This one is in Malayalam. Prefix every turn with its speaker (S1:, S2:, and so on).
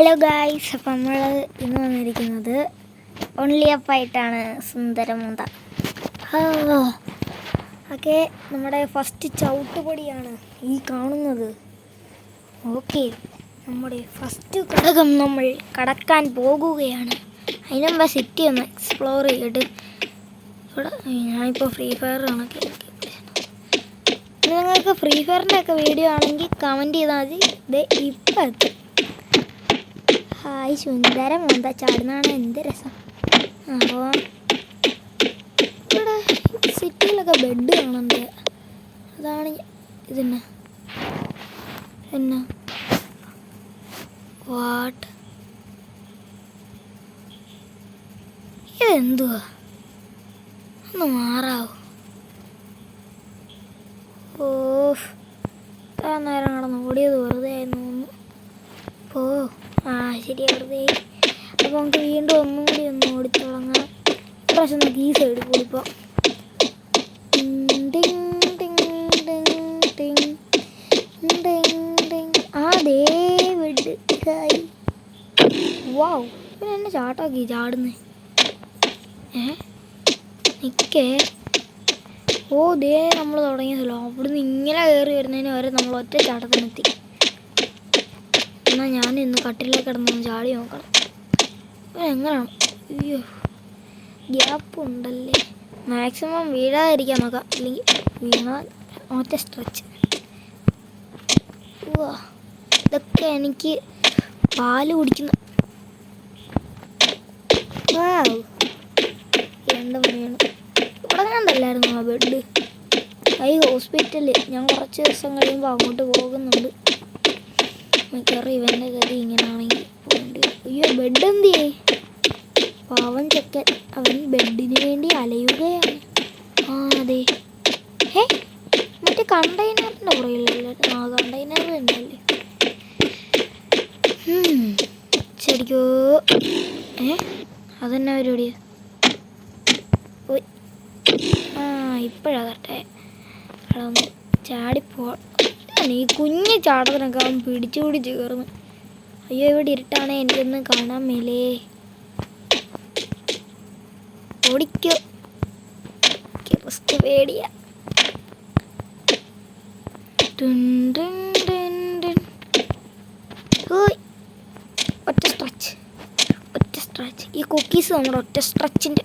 S1: ഹലോ ഗായ്സ്, അപ്പം നമ്മൾ ഇന്ന് വന്നിരിക്കുന്നത് ഓൺലി അപ്പായിട്ടാണ്. സുന്ദരമുണ്ട ഓക്കെ, നമ്മുടെ ഫസ്റ്റ് ചവിട്ടുപടിയാണ് ഈ കാണുന്നത്. ഓക്കെ, നമ്മുടെ ഫസ്റ്റ് ഘടകം നമ്മൾ കടക്കാൻ പോകുകയാണ്. അതിനുമ്പ് സിറ്റി ഒന്ന് എക്സ്പ്ലോർ ചെയ്തിട്ട് ഇവിടെ ഞാനിപ്പോൾ ഫ്രീ ഫയർ കണക്ക് നിങ്ങൾക്ക് ഫ്രീ ഫയറിൻ്റെ ഒക്കെ വീഡിയോ ആണെങ്കിൽ കമൻറ്റ് ചെയ്താൽ മതി. ഇത് ഇപ്പം എത്തും. ഹായ്, സുന്ദരം എന്താ ചാടുന്നതാണ്, എന്ത് രസം. അപ്പോൾ ഇവിടെ സിറ്റിയിലൊക്കെ ബെഡ് കാണുന്നുണ്ട്. അതാണ് ഇതെന്നാ വാട്ട്, ഇതെന്തുവാ, ഒന്ന് മാറാവോ? ഇത്ര നേരം കടന്ന് ഓടിയത് വെറുതെ ആയിരുന്നു തോന്നുന്നു. ശരി, വെറുതെ. അപ്പോൾ നമുക്ക് വീണ്ടും ഒന്നും കൂടി ഒന്ന് ഓടിത്തുടങ്ങാം. ഇപ്രാവശ്യം നമുക്ക് ഈ സൈഡ് കൂടിപ്പോൾ അതേ വിട്. വാവ്, പിന്നെ എന്നെ ചാട്ടാക്കി ചാടുന്നേ. നിൽക്കേ. ദേ നമ്മൾ തുടങ്ങിയതല്ലോ. അവിടുന്ന് ഇങ്ങനെ കയറി വരുന്നതിന് വരെ നമ്മൾ ഒറ്റ ചാട്ടത്തിനെത്തി. എന്നാൽ ഞാൻ ഇന്ന് കട്ടിലേക്ക് കിടന്നൊന്ന് ചാടി നോക്കണം. എങ്ങനെയാണ്? അയ്യോ, ഗ്യാപ്പ് ഉണ്ടല്ലേ. മാക്സിമം വീഴാതിരിക്കാൻ നോക്കാം, അല്ലെങ്കിൽ വീണാൽ ഒറ്റ സ്ട്രെച്ച്. ഇതൊക്കെ എനിക്ക് പാല് കുടിക്കുന്ന രണ്ട് മണിയാണ്. ഇവിടെ കണ്ടല്ലായിരുന്നു ആ ബെഡ്. ഈ ഹോസ്പിറ്റലിൽ ഞാൻ കുറച്ച് ദിവസം കഴിയുമ്പോൾ അങ്ങോട്ട് പോകുന്നുണ്ട്. മിക്കവാറും ഇവൻ്റെ ഗതി ഇങ്ങനെയാണെങ്കിൽ പോകേണ്ടി വരും. അയ്യോ, ബെഡ് എന്തിയേ? പാവൻ ചെക്കൻ, അവൻ ബെഡിന് വേണ്ടി അലയുകയാണ്. അതെ. മറ്റേ കണ്ടെയ്നറിൻ്റെ പുറകിലല്ലേ? കണ്ടെയ്നർ തന്നെയല്ലേ? ശരിക്കോ അതെന്നാ പരിപാടിയാ? ഇപ്പോഴാകട്ടെ അതൊന്ന് ചാടിപ്പോ. ഈ കുഞ്ഞ് ചാടത്തിനൊക്കെ അവൻ പിടിച്ചുകൂടി ചേർന്ന്. അയ്യോ, ഇവിടെ ഇരുട്ടാണേ, എനിക്കൊന്നും കാണാൻ മേലേ. ഓടിക്കോ, റിസ്ക് പേടിയ. ഒറ്റ സ്ട്രെച്ച്. ഈ കുക്കീസ് നമ്മുടെ ഒറ്റ സ്ട്രെച്ചിൻ്റെ